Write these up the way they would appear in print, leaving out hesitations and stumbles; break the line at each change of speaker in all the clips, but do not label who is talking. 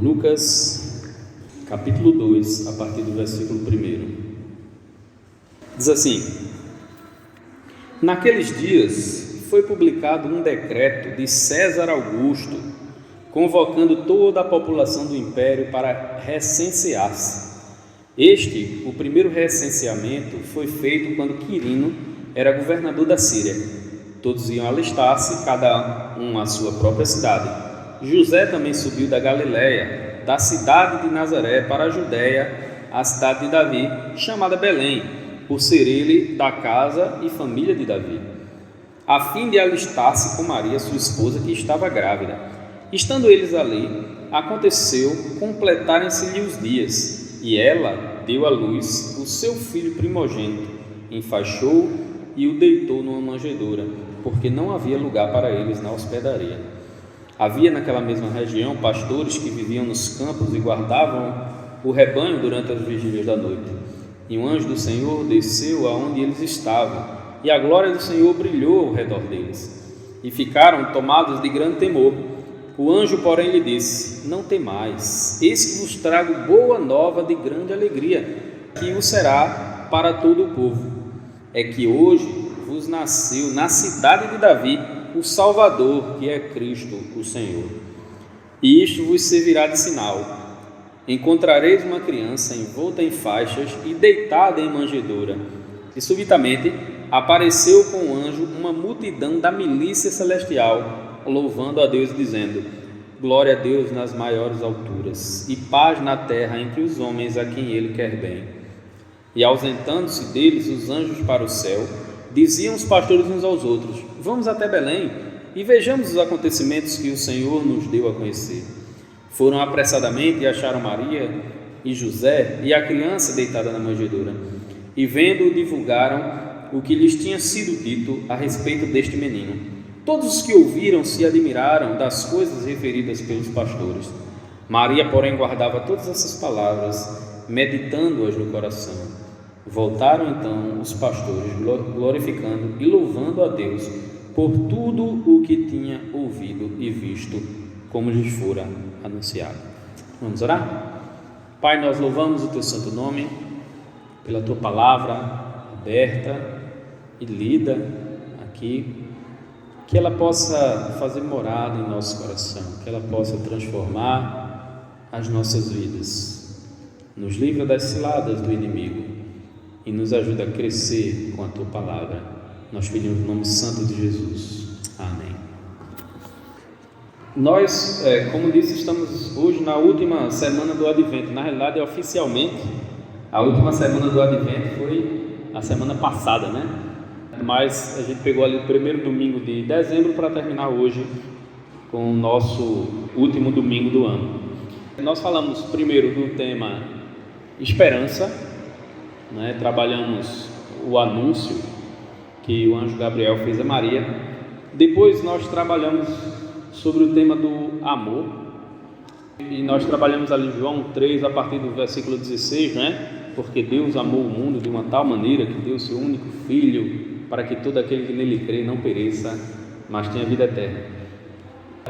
Lucas, capítulo 2, a partir do versículo 1. Diz assim: Naqueles dias foi publicado um decreto de César Augusto, convocando toda a população do império para recensear-se. O primeiro recenseamento foi feito quando Quirino era governador da Síria. Todos iam alistar-se, cada um à sua própria cidade. José também subiu da Galiléia, da cidade de Nazaré, para a Judéia, a cidade de Davi, chamada Belém, por ser ele da casa e família de Davi, a fim de alistar-se com Maria, sua esposa, que estava grávida. Estando eles ali, aconteceu completarem-se-lhe os dias, e ela deu à luz o seu filho primogênito, enfaixou e o deitou numa manjedoura, porque não havia lugar para eles na hospedaria. Havia naquela mesma região pastores que viviam nos campos e guardavam o rebanho durante as vigílias da noite. E um anjo do Senhor desceu aonde eles estavam, e a glória do Senhor brilhou ao redor deles, e ficaram tomados de grande temor. O anjo, porém, lhe disse: Não temais, eis que vos trago boa nova de grande alegria, que o será para todo o povo. É que hoje vos nasceu na cidade de Davi o Salvador, que é Cristo, o Senhor. E isto vos servirá de sinal: encontrareis uma criança envolta em faixas e deitada em manjedoura. E subitamente apareceu com o anjo uma multidão da milícia celestial, louvando a Deus, dizendo: Glória a Deus nas maiores alturas, e paz na terra entre os homens a quem Ele quer bem. E ausentando-se deles os anjos para o céu, diziam os pastores uns aos outros: Vamos até Belém e vejamos os acontecimentos que o Senhor nos deu a conhecer. Foram apressadamente e acharam Maria e José e a criança deitada na manjedoura. E vendo-o, divulgaram o que lhes tinha sido dito a respeito deste menino. Todos os que ouviram se admiraram das coisas referidas pelos pastores. Maria, porém, guardava todas essas palavras, meditando-as no coração. Voltaram então os pastores, glorificando e louvando a Deus por tudo o que tinha ouvido e visto, como lhes fora anunciado. Vamos orar? Pai, nós louvamos o Teu santo nome pela Tua palavra aberta e lida aqui, que ela possa fazer morada em nosso coração, que ela possa transformar as nossas vidas, nos livra das ciladas do inimigo e nos ajuda a crescer com a Tua palavra. Nós pedimos no nome santo de Jesus. Amém. Nós, como disse, estamos hoje na última semana do Advento. Na realidade, oficialmente, a última semana do Advento foi a semana passada, né? Mas a gente pegou ali o primeiro domingo de dezembro para terminar hoje com o nosso último domingo do ano. Nós falamos primeiro do tema esperança, né? Trabalhamos o anúncio que o anjo Gabriel fez a Maria. Depois nós trabalhamos sobre o tema do amor, e nós trabalhamos ali João 3 a partir do versículo 16, né? Porque Deus amou o mundo de uma tal maneira que deu o seu único Filho, para que todo aquele que nele crê não pereça, mas tenha vida eterna.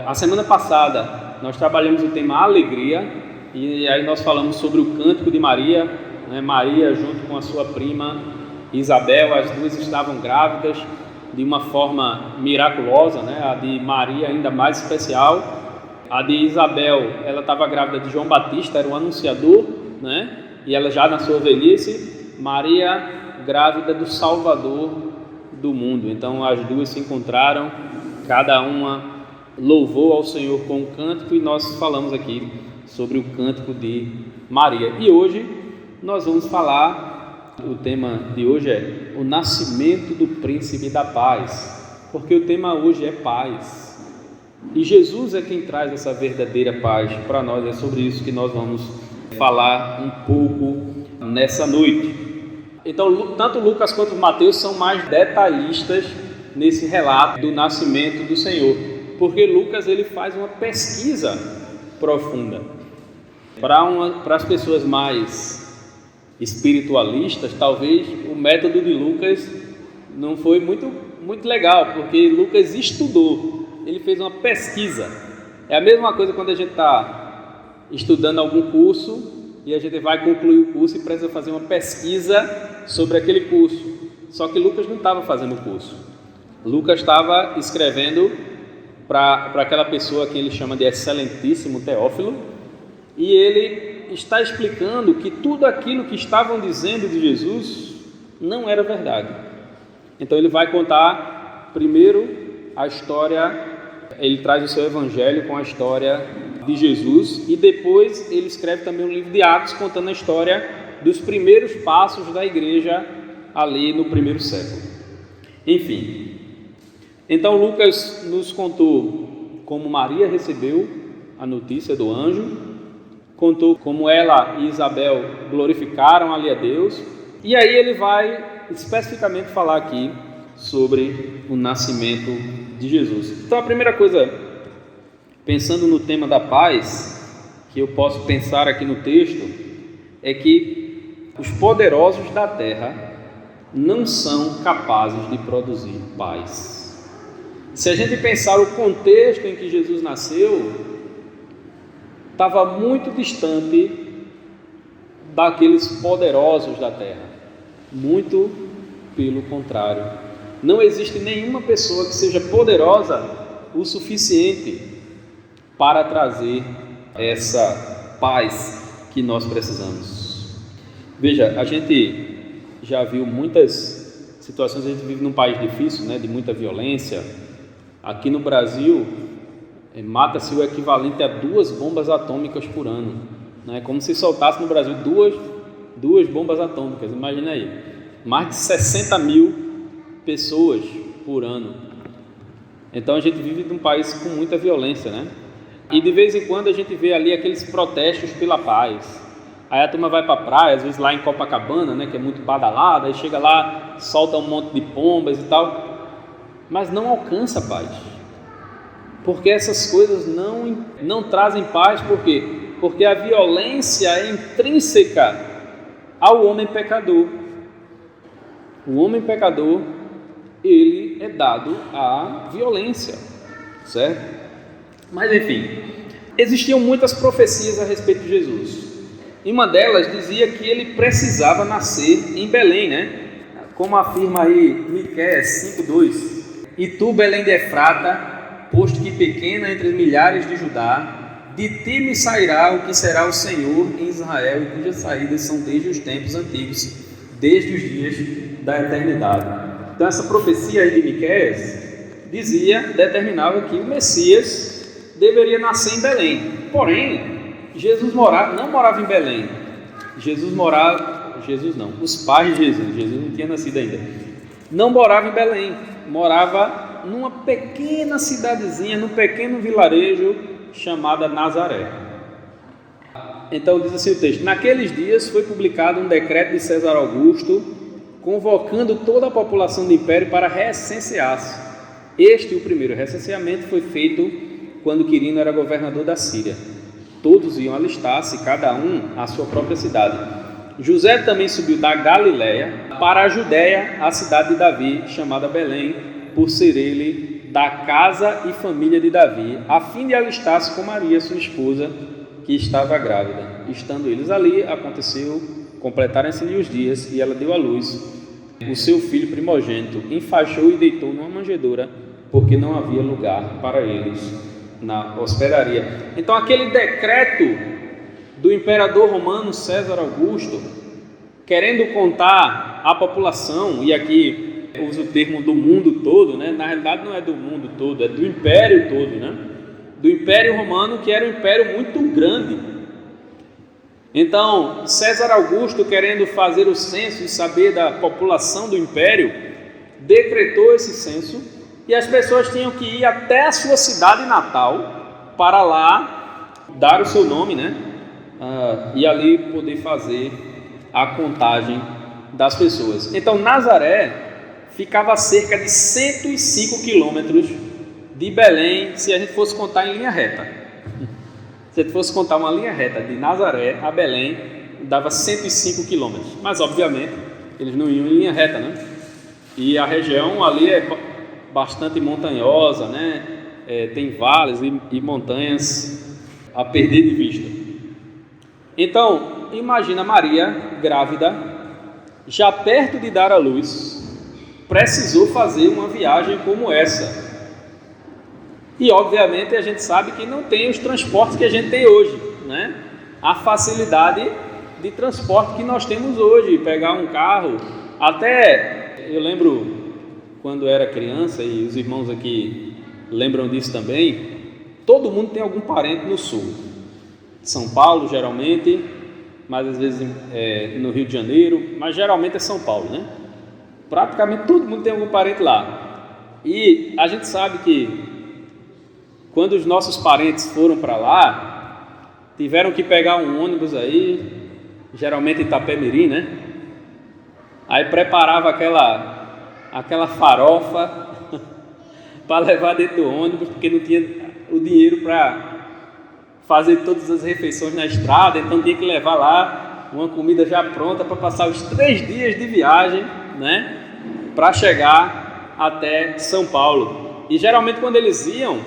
A semana passada nós trabalhamos o tema alegria, e aí nós falamos sobre o cântico de Maria, né? Maria junto com a sua prima Isabel, as duas estavam grávidas de uma forma miraculosa, né? A de Maria ainda mais especial. A de Isabel, ela estava grávida de João Batista, era um anunciador, né? E ela já na sua velhice. Maria grávida do Salvador do mundo. Então as duas se encontraram, cada uma louvou ao Senhor com um cântico, e nós falamos aqui sobre o cântico de Maria. E hoje nós vamos falar, o tema de hoje é o nascimento do príncipe da paz, porque o tema hoje é paz, e Jesus é quem traz essa verdadeira paz para nós. É sobre isso que nós vamos falar um pouco nessa noite. Então, tanto Lucas quanto Mateus são mais detalhistas nesse relato do nascimento do Senhor, porque Lucas ele faz uma pesquisa profunda. Para as pessoas mais espiritualistas, talvez o método de Lucas não foi muito legal, porque Lucas estudou, ele fez uma pesquisa. É a mesma coisa quando a gente está estudando algum curso e a gente vai concluir o curso e precisa fazer uma pesquisa sobre aquele curso. Só que Lucas não estava fazendo o curso. Lucas estava escrevendo para aquela pessoa que ele chama de excelentíssimo Teófilo, e ele está explicando que tudo aquilo que estavam dizendo de Jesus não era verdade. Então ele vai contar primeiro a história, ele traz o seu evangelho com a história de Jesus, e depois ele escreve também um livro de Atos contando a história dos primeiros passos da igreja ali no primeiro século. Enfim, então Lucas nos contou como Maria recebeu a notícia do anjo, contou como ela e Isabel glorificaram ali a Deus, e aí ele vai especificamente falar aqui sobre o nascimento de Jesus. Então a primeira coisa, pensando no tema da paz, que eu posso pensar aqui no texto, é que os poderosos da terra não são capazes de produzir paz. Se a gente pensar o contexto em que Jesus nasceu, estava muito distante daqueles poderosos da terra. Muito pelo contrário. Não existe nenhuma pessoa que seja poderosa o suficiente para trazer essa paz que nós precisamos. Veja, a gente já viu muitas situações, a gente vive num país difícil, né, de muita violência. Aqui no Brasil, mata-se o equivalente a 2 bombas atômicas por ano, né? Como se soltasse no Brasil duas bombas atômicas, imagina aí, mais de 60 mil pessoas por ano. Então a gente vive num país com muita violência, né? E de vez em quando a gente vê ali aqueles protestos pela paz. Aí a turma vai para a praia, às vezes lá em Copacabana, né, que é muito badalada, aí chega lá, solta um monte de pombas e tal, mas não alcança a paz. Porque essas coisas não trazem paz. Por quê? Porque a violência é intrínseca ao homem pecador. O homem pecador, ele é dado à violência, certo? Mas enfim, existiam muitas profecias a respeito de Jesus. E uma delas dizia que ele precisava nascer em Belém, né? Como afirma aí Miqueias 5:2. E tu, Belém de Efrata, posto que pequena entre os milhares de Judá, de ti me sairá o que será o Senhor em Israel, e cujas saídas são desde os tempos antigos, desde os dias da eternidade. Então essa profecia aí de Miqueias determinava que o Messias deveria nascer em Belém. Porém, Jesus não morava em Belém. Os pais de Jesus não tinha nascido ainda. Não morava em Belém, morava numa pequena cidadezinha, num pequeno vilarejo chamada Nazaré. Então diz assim o texto: naqueles dias foi publicado um decreto de César Augusto, convocando toda a população do império para recensear-se. O primeiro recenseamento, foi feito quando Quirino era governador da Síria. Todos iam alistar-se, cada um à sua própria cidade. José também subiu da Galiléia para a Judéia, a cidade de Davi, chamada Belém, por ser ele da casa e família de Davi, a fim de alistar-se com Maria, sua esposa, que estava grávida. Estando eles ali, aconteceu, completaram-se-lhe os dias, e ela deu à luz o seu filho primogênito, enfaixou e deitou numa manjedoura, porque não havia lugar para eles na hospedaria. Então aquele decreto do imperador romano César Augusto, querendo contar a população, e aqui eu uso o termo do mundo todo, né? Na realidade não é do mundo todo, é do império todo, né? Do império romano, que era um império muito grande. Então César Augusto, querendo fazer o censo e saber da população do império, decretou esse censo, e as pessoas tinham que ir até a sua cidade natal para lá dar o seu nome, né? E ali poder fazer a contagem das pessoas. Então Nazaré ficava a cerca de 105 quilômetros de Belém, se a gente fosse contar em linha reta. Se a gente fosse contar uma linha reta de Nazaré a Belém, dava 105 quilômetros. Mas obviamente eles não iam em linha reta, né? E a região ali é bastante montanhosa, né? Tem vales e montanhas a perder de vista. Então, imagina Maria, grávida, já perto de dar à luz, precisou fazer uma viagem como essa. E, obviamente, a gente sabe que não tem os transportes que a gente tem hoje, né? A facilidade de transporte que nós temos hoje, pegar um carro. Até, eu lembro, quando era criança, e os irmãos aqui lembram disso também, todo mundo tem algum parente no sul. São Paulo, geralmente, mas às vezes no Rio de Janeiro, mas geralmente é São Paulo, né? Praticamente todo mundo tem algum parente lá. E a gente sabe que quando os nossos parentes foram para lá, tiveram que pegar um ônibus aí, geralmente em Itapemirim, né? Aí preparava aquela farofa para levar dentro do ônibus, porque não tinha o dinheiro para fazer todas as refeições na estrada, então tinha que levar lá uma comida já pronta para passar os 3 dias de viagem, né? Para chegar até São Paulo. E geralmente quando eles iam,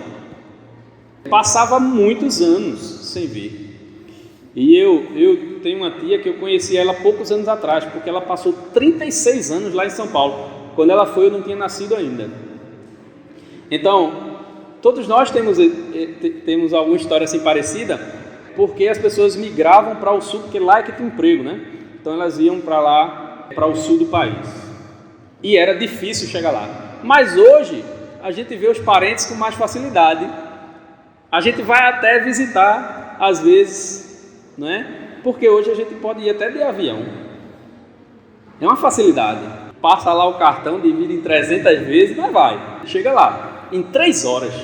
passava muitos anos sem vir. E eu tenho uma tia que eu conheci ela poucos anos atrás, porque ela passou 36 anos lá em São Paulo. Quando ela foi, eu não tinha nascido ainda. Então, todos nós temos alguma história assim parecida, porque as pessoas migravam para o sul, porque lá é que tem emprego, né? Então elas iam para lá, para o sul do país. E era difícil chegar lá. Mas hoje, a gente vê os parentes com mais facilidade. A gente vai até visitar, às vezes, não é? Porque hoje a gente pode ir até de avião. É uma facilidade. Passa lá o cartão, divide em 300 vezes, mas vai. Chega lá, em 3 horas.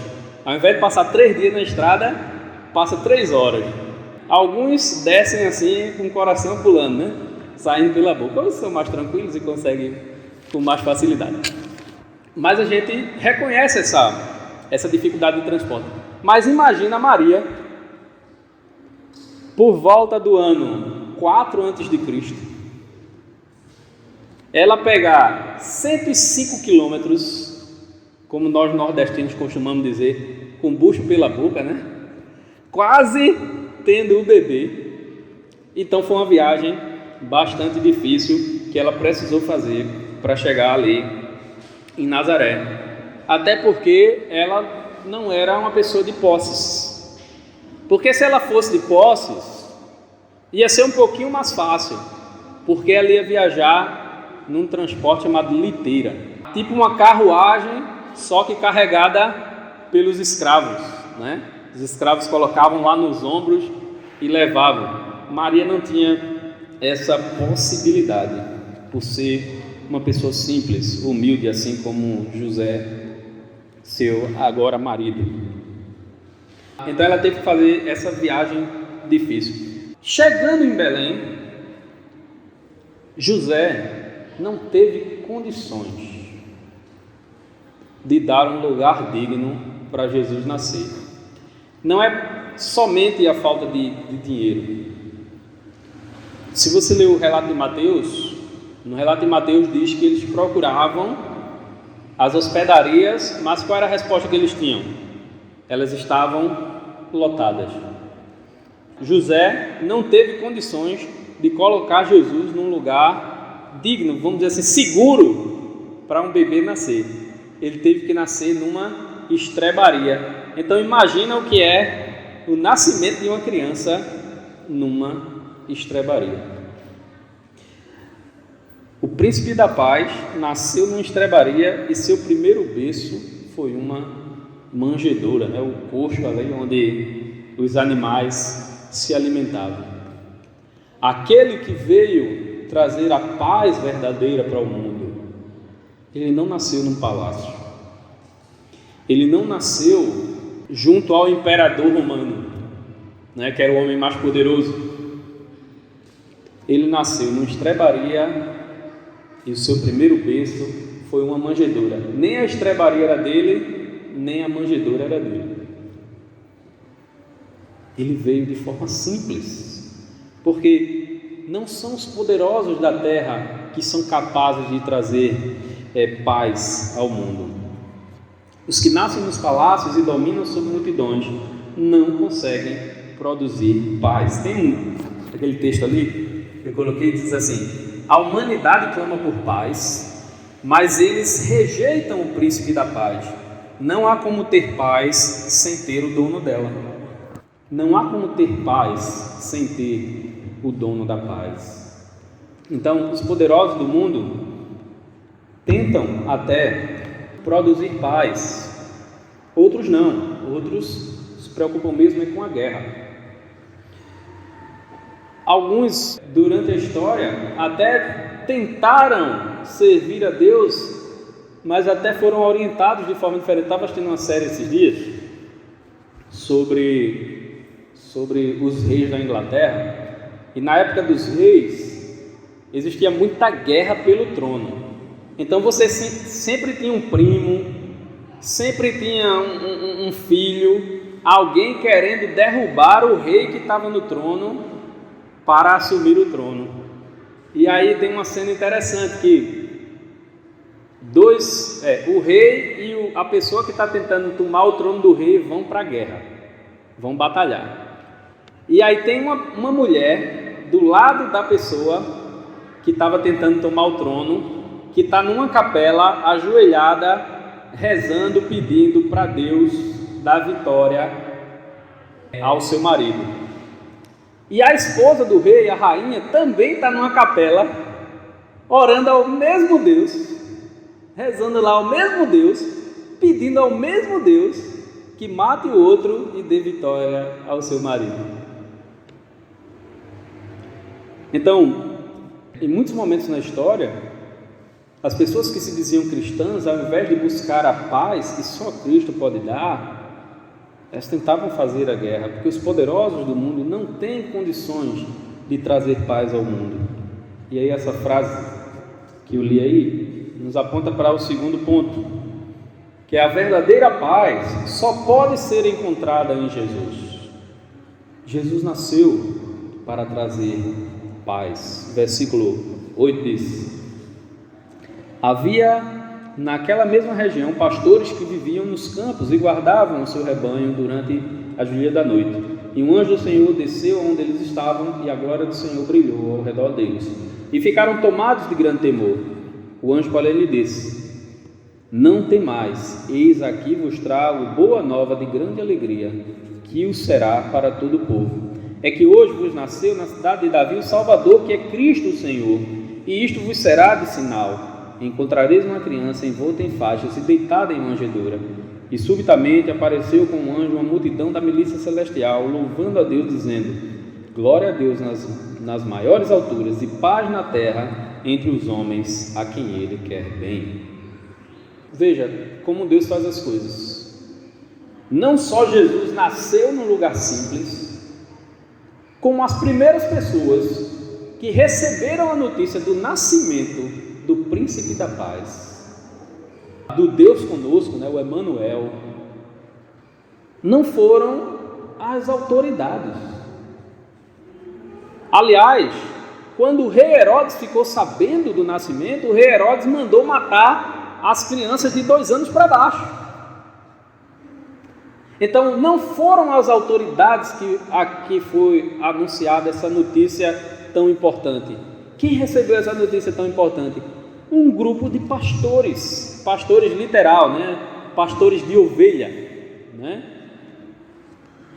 Ao invés de passar 3 dias na estrada, passa 3 horas. Alguns descem assim, com o coração pulando, né? Saindo pela boca. Outros são mais tranquilos e conseguem com mais facilidade. Mas a gente reconhece essa dificuldade de transporte. Mas imagina a Maria, por volta do ano 4 a.C., ela pegar 105 quilômetros, como nós nordestinos costumamos dizer, com bucho pela boca, né? Quase tendo o bebê. Então foi uma viagem bastante difícil que ela precisou fazer para chegar ali em Nazaré. Até porque ela não era uma pessoa de posses. Porque se ela fosse de posses, ia ser um pouquinho mais fácil, porque ela ia viajar num transporte chamado liteira, tipo uma carruagem, só que carregada pelos escravos, né? Os escravos colocavam lá nos ombros e levavam. Maria não tinha essa possibilidade, por ser uma pessoa simples, humilde, assim como José, seu agora marido. Então ela teve que fazer essa viagem difícil. Chegando em Belém, José não teve condições de dar um lugar digno para Jesus nascer. Não é somente a falta de dinheiro. Se você ler o relato de Mateus, no relato de Mateus diz que eles procuravam as hospedarias, mas qual era a resposta que eles tinham? Elas estavam lotadas. José não teve condições de colocar Jesus num lugar digno, vamos dizer assim, seguro para um bebê nascer. Ele teve que nascer numa estrebaria. Então imagina o que é o nascimento de uma criança numa estrebaria. O príncipe da paz nasceu numa estrebaria e seu primeiro berço foi uma manjedoura, né? O coxo ali onde os animais se alimentavam. Aquele que veio trazer a paz verdadeira para o mundo, ele não nasceu num palácio, ele não nasceu junto ao imperador romano, né? Que era o homem mais poderoso. Ele nasceu numa estrebaria e o seu primeiro berço foi uma manjedoura. Nem a estrebaria era dele, nem a manjedoura era dele. Ele veio de forma simples, porque não são os poderosos da terra que são capazes de trazer paz ao mundo. Os que nascem nos palácios e dominam sobre multidões não conseguem produzir paz. Tem aquele texto ali que eu coloquei, diz assim: a humanidade clama por paz, mas eles rejeitam o príncipe da paz. Não há como ter paz sem ter o dono dela. Não há como ter paz sem ter o dono da paz. Então, os poderosos do mundo tentam até produzir paz. Outros não. Outros se preocupam mesmo com a guerra. Alguns, durante a história, até tentaram servir a Deus, mas até foram orientados de forma diferente. Estava assistindo uma série esses dias sobre os reis da Inglaterra, e na época dos reis existia muita guerra pelo trono. Então você sempre tinha um primo, sempre tinha um filho, alguém querendo derrubar o rei que estava no trono para assumir o trono. E aí tem uma cena interessante que o rei e a pessoa que está tentando tomar o trono do rei vão para a guerra, vão batalhar. E aí tem uma mulher do lado da pessoa que estava tentando tomar o trono, que está numa capela ajoelhada, rezando, pedindo para Deus dar vitória ao seu marido. E a esposa do rei, a rainha, também está numa capela, orando ao mesmo Deus, rezando lá ao mesmo Deus, pedindo ao mesmo Deus que mate o outro e dê vitória ao seu marido. Então, em muitos momentos na história, as pessoas que se diziam cristãs, ao invés de buscar a paz que só Cristo pode dar, elas tentavam fazer a guerra, porque os poderosos do mundo não têm condições de trazer paz ao mundo. E aí essa frase que eu li aí nos aponta para o segundo ponto, que é: a verdadeira paz só pode ser encontrada em Jesus. Jesus nasceu para trazer paz. Versículo 8 diz: havia naquela mesma região pastores que viviam nos campos e guardavam o seu rebanho durante a vigília da noite. E um anjo do Senhor desceu onde eles estavam, e a glória do Senhor brilhou ao redor deles. E ficaram tomados de grande temor. O anjo, porém, lhe disse: não temais, eis aqui vos trago boa nova de grande alegria, que o será para todo o povo. É que hoje vos nasceu na cidade de Davi o Salvador, que é Cristo o Senhor. E isto vos será de sinal: encontrareis uma criança envolta em faixas e deitada em manjedoura. E subitamente apareceu com um anjo uma multidão da milícia celestial, louvando a Deus, dizendo: glória a Deus nas maiores alturas, e paz na terra entre os homens a quem Ele quer bem. Veja como Deus faz as coisas. Não só Jesus nasceu num lugar simples, como as primeiras pessoas que receberam a notícia do nascimento do príncipe da paz, do Deus conosco, o Emanuel, não foram as autoridades. Aliás, quando o rei Herodes ficou sabendo do nascimento, o rei Herodes mandou matar as crianças de 2 anos para baixo. Então, não foram as autoridades que aqui foi anunciada essa notícia tão importante. Quem recebeu essa notícia tão importante? Um grupo de pastores, pastores literal, pastores de ovelha,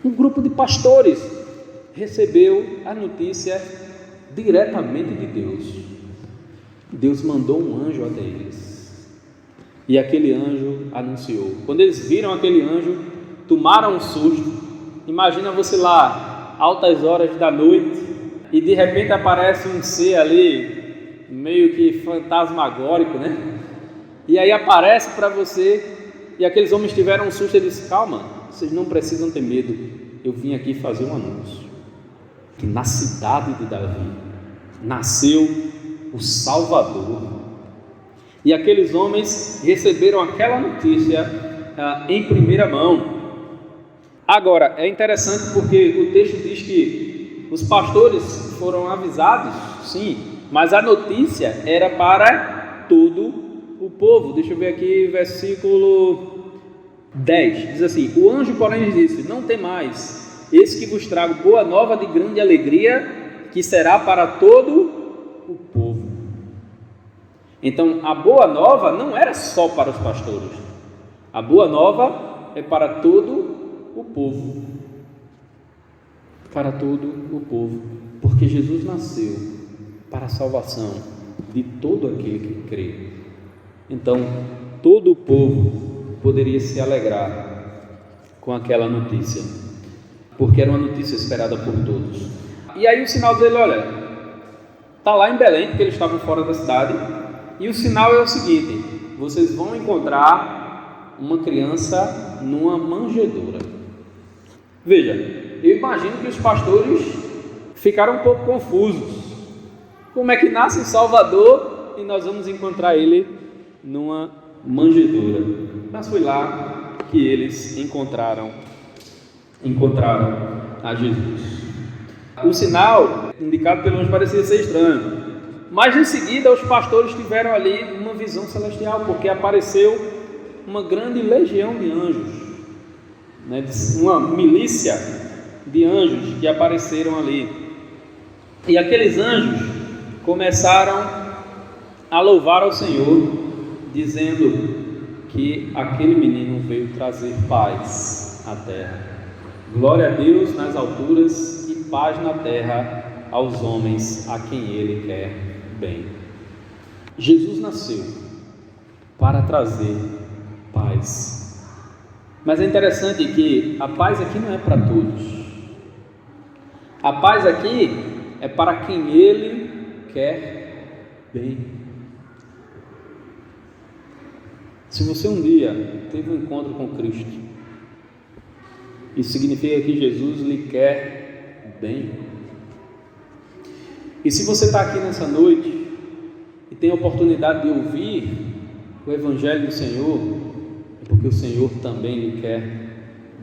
Um grupo de pastores recebeu a notícia diretamente de Deus. Deus mandou um anjo até eles, e aquele anjo anunciou. Quando eles viram aquele anjo, tomaram um susto. Imagina você lá, altas horas da noite, e de repente aparece um ser ali, meio que fantasmagórico, E aí aparece para você, e aqueles homens tiveram um susto. Ele disse: calma, vocês não precisam ter medo, eu vim aqui fazer um anúncio, que na cidade de Davi nasceu o Salvador. E aqueles homens receberam aquela notícia em primeira mão. Agora, é interessante porque o texto diz que os pastores foram avisados, sim, mas a notícia era para todo o povo. Deixa eu ver aqui, versículo 10, diz assim: o anjo, porém, lhes disse: não temais, eis que vos trago boa nova de grande alegria, que será para todo o povo. Então, a boa nova não era só para os pastores. A boa nova é para todo o povo. Para todo o povo. Porque Jesus nasceu para a salvação de todo aquele que crê. Então, todo o povo poderia se alegrar com aquela notícia, porque era uma notícia esperada por todos. E aí o sinal dele, olha, está lá em Belém, porque eles estavam fora da cidade, e o sinal é o seguinte: vocês vão encontrar uma criança numa manjedoura. Veja, eu imagino que os pastores ficaram um pouco confusos. Como é que nasce em Salvador e nós vamos encontrar ele numa manjedoura? Mas foi lá que eles encontraram a Jesus. O sinal indicado pelo anjo parecia ser estranho, mas em seguida os pastores tiveram ali uma visão celestial, porque apareceu uma grande legião de anjos, né? Uma milícia de anjos que apareceram ali. E aqueles anjos começaram a louvar ao Senhor, dizendo que aquele menino veio trazer paz à terra. Glória a Deus nas alturas e paz na terra aos homens a quem Ele quer bem. Jesus nasceu para trazer paz. Mas é interessante que a paz aqui não é para todos. A paz aqui é para quem Ele quer bem. Se você um dia teve um encontro com Cristo, isso significa que Jesus lhe quer bem. E se você está aqui nessa noite e tem a oportunidade de ouvir o Evangelho do Senhor, é porque o Senhor também lhe quer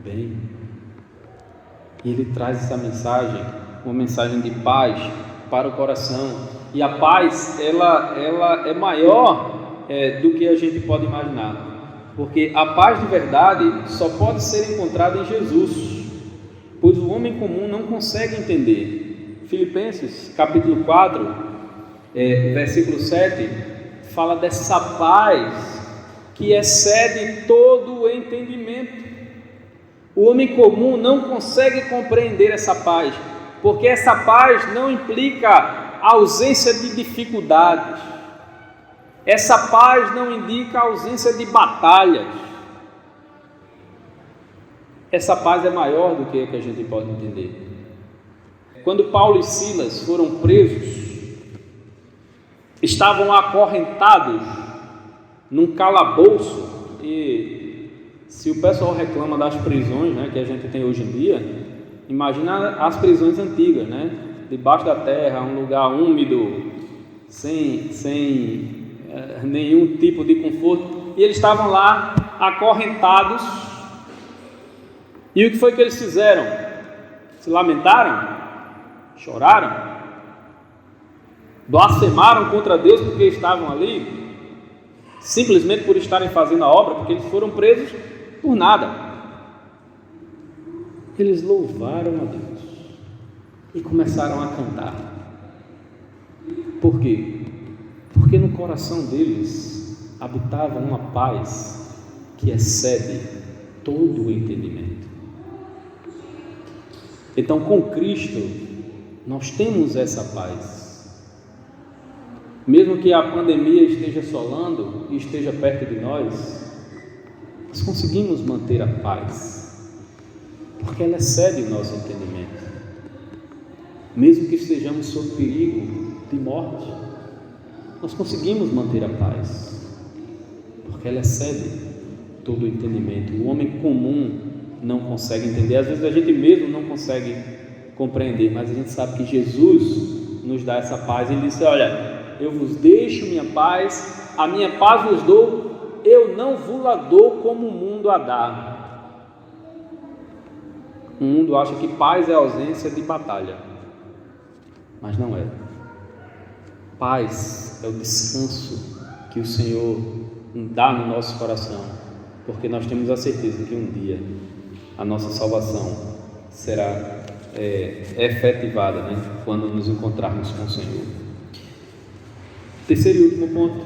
bem. E Ele traz essa mensagem, uma mensagem de paz para o coração. E a paz, ela é maior do que a gente pode imaginar, porque a paz de verdade só pode ser encontrada em Jesus, pois o homem comum não consegue entender. Filipenses capítulo 4, versículo 7, fala dessa paz que excede todo o entendimento. O homem comum não consegue compreender essa paz, porque essa paz não implica ausência de dificuldades. Essa paz não indica a ausência de batalhas. Essa paz é maior do que a gente pode entender. Quando Paulo e Silas foram presos, estavam acorrentados num calabouço. E se o pessoal reclama das prisões, né, que a gente tem hoje em dia, imagina as prisões antigas, né, debaixo da terra, um lugar úmido, sem nenhum tipo de conforto, e eles estavam lá acorrentados. E o que foi que eles fizeram? Se lamentaram? Choraram? Blasfemaram contra Deus porque estavam ali? Simplesmente por estarem fazendo a obra? Porque eles foram presos por nada. Eles louvaram a Deus e começaram a cantar. Por quê? Porque no coração deles habitava uma paz que excede todo o entendimento. Então, com Cristo, nós temos essa paz. Mesmo que a pandemia esteja assolando e esteja perto de nós conseguimos manter a paz, porque ela excede o nosso entendimento. Mesmo que estejamos sob perigo de morte, nós conseguimos manter a paz, porque ela excede todo o entendimento. O homem comum não consegue entender, às vezes a gente mesmo não consegue compreender, mas a gente sabe que Jesus nos dá essa paz. Ele disse: olha, eu vos deixo minha paz, a minha paz vos dou, eu não vos la dou como o mundo a dá. O mundo acha que paz é ausência de batalha, mas não é. Paz é o descanso que o Senhor dá no nosso coração, porque nós temos a certeza que um dia a nossa salvação será efetivada, né? Quando nos encontrarmos com o Senhor. Terceiro e último ponto: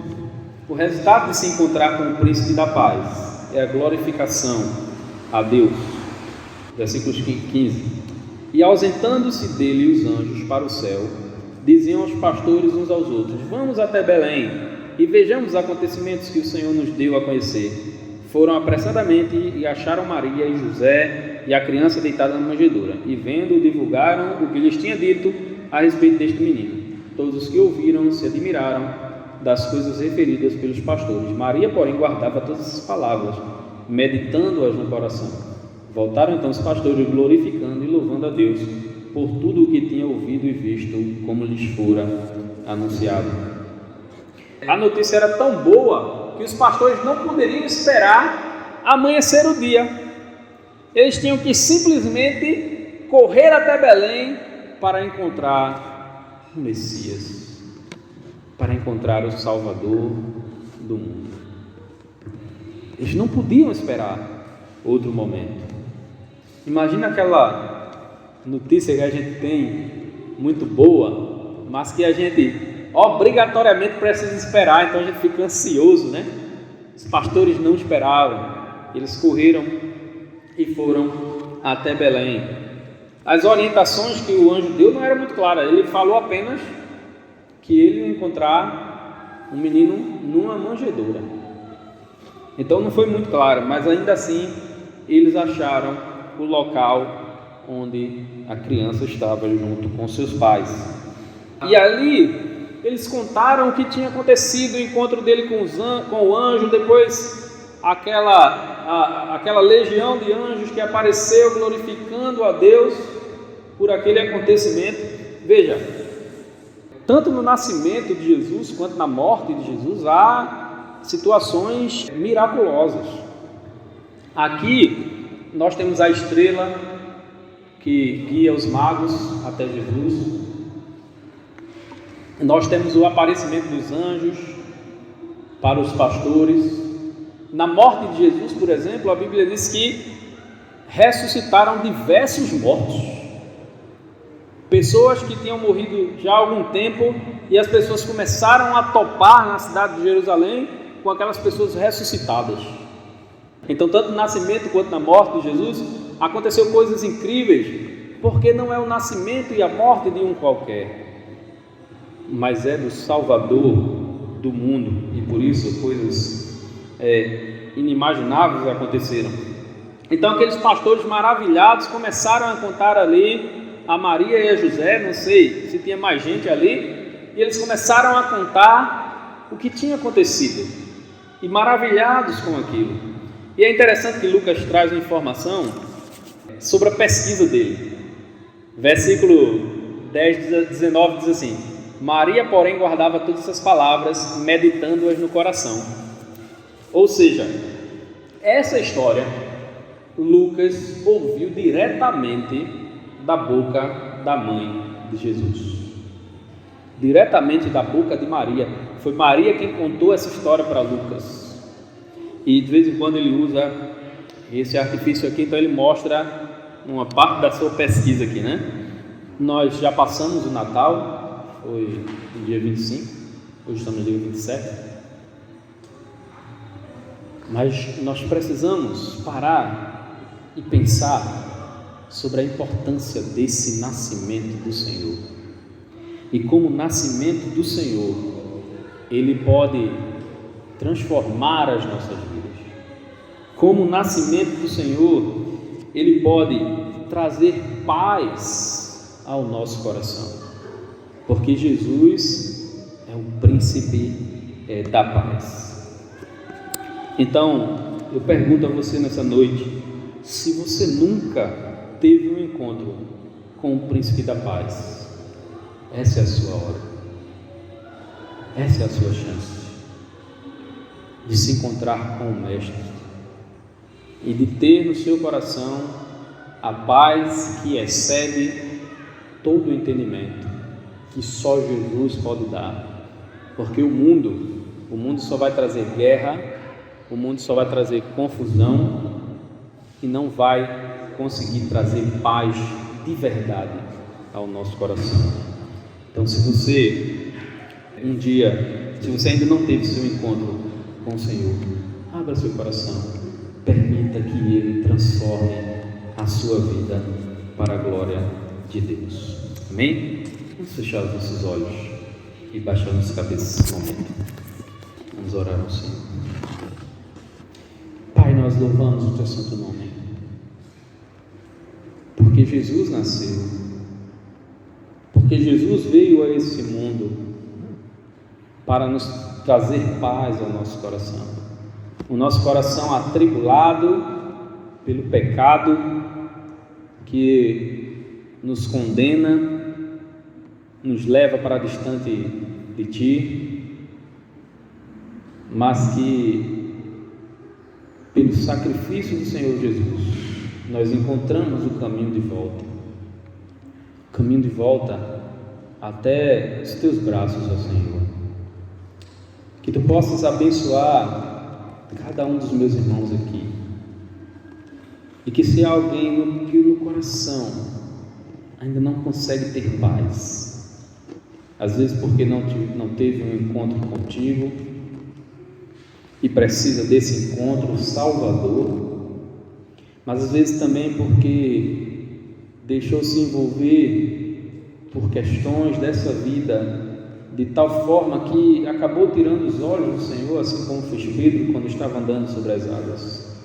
o resultado de se encontrar com o príncipe da paz é a glorificação a Deus. Versículos 15: e ausentando-se dele os anjos para o céu, diziam aos pastores uns aos outros: vamos até Belém e vejamos os acontecimentos que o Senhor nos deu a conhecer. Foram apressadamente e acharam Maria e José e a criança deitada na manjedoura, e vendo, divulgaram o que lhes tinha dito a respeito deste menino. Todos os que ouviram se admiraram das coisas referidas pelos pastores. Maria, porém, guardava todas essas palavras, meditando-as no coração. Voltaram então os pastores, glorificando e louvando a Deus por tudo o que tinham ouvido e visto, como lhes fora anunciado. A notícia era tão boa que os pastores não poderiam esperar amanhecer o dia. Eles tinham que simplesmente correr até Belém para encontrar o Messias, para encontrar o Salvador do mundo. Eles não podiam esperar outro momento. Imagina aquela notícia que a gente tem, muito boa, mas que a gente obrigatoriamente precisa esperar, então a gente fica ansioso, né? Os pastores não esperavam, eles correram e foram até Belém. As orientações que o anjo deu não eram muito claras, ele falou apenas que ele ia encontrar um menino numa manjedoura. Então não foi muito claro, mas ainda assim eles acharam o local onde a criança estava junto com seus pais. E ali eles contaram o que tinha acontecido, o encontro dele com o anjo, depois aquela legião de anjos que apareceu glorificando a Deus por aquele acontecimento. Veja, tanto no nascimento de Jesus quanto na morte de Jesus há situações miraculosas. Aqui nós temos a estrela que guia os magos até Jesus. Nós temos o aparecimento dos anjos para os pastores. Na morte de Jesus, por exemplo, a Bíblia diz que ressuscitaram diversos mortos. Pessoas que tinham morrido já há algum tempo, e as pessoas começaram a topar na cidade de Jerusalém com aquelas pessoas ressuscitadas. Então, tanto no nascimento quanto na morte de Jesus, aconteceu coisas incríveis, porque não é o nascimento e a morte de um qualquer, mas é do Salvador do mundo, e por isso coisas inimagináveis aconteceram. Então aqueles pastores maravilhados começaram a contar ali a Maria e a José, não sei se tinha mais gente ali, e eles começaram a contar o que tinha acontecido, e maravilhados com aquilo. E é interessante que Lucas traz uma informação sobre a pesquisa dele. Versículo 19 diz assim: Maria, porém, guardava todas essas palavras, meditando-as no coração. Ou seja, essa história Lucas ouviu diretamente da boca da mãe de Jesus, diretamente da boca de Maria. Foi Maria quem contou essa história para Lucas. E de vez em quando ele usa esse artifício aqui, então ele mostra uma parte da sua pesquisa aqui, né? Nós já passamos o Natal, foi no dia 25, hoje estamos no dia 27, mas nós precisamos parar e pensar sobre a importância desse nascimento do Senhor, e como o nascimento do Senhor, ele pode transformar as nossas vidas. Como o nascimento do Senhor, ele pode trazer paz ao nosso coração, porque Jesus é o príncipe da paz. Então, eu pergunto a você nessa noite, se você nunca teve um encontro com o príncipe da paz, essa é a sua hora, essa é a sua chance de se encontrar com o Mestre e de ter no seu coração a paz que excede todo o entendimento, que só Jesus pode dar, porque o mundo só vai trazer guerra, o mundo só vai trazer confusão e não vai conseguir trazer paz de verdade ao nosso coração. Então, se você se você ainda não teve seu encontro com o Senhor, abra seu coração, permita que Ele transforme a sua vida para a glória de Deus. Amém? Vamos fechar os nossos olhos e baixar nossa cabeça nesse momento. Vamos orar ao Senhor. Pai, nós louvamos o Teu santo nome, porque Jesus nasceu, porque Jesus veio a esse mundo para nos trazer paz ao nosso coração. O nosso coração atribulado pelo pecado que nos condena, nos leva para distante de Ti, mas que pelo sacrifício do Senhor Jesus nós encontramos o caminho de volta até os Teus braços, ó Senhor. Que Tu possas abençoar cada um dos meus irmãos aqui, e que se há alguém que no coração ainda não consegue ter paz, às vezes porque não teve um encontro contigo e precisa desse encontro salvador, mas às vezes também porque deixou se envolver por questões dessa vida de tal forma que acabou tirando os olhos do Senhor, assim como fez Pedro quando estava andando sobre as águas.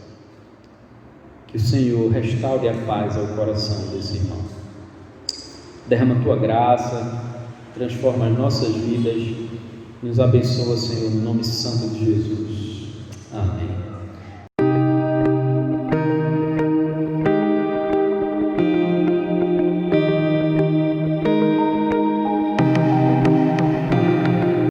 Que o Senhor restaure a paz ao coração desse irmão. Derrama a Tua graça, transforma as nossas vidas, nos abençoa, Senhor, no nome santo de Jesus. Amém.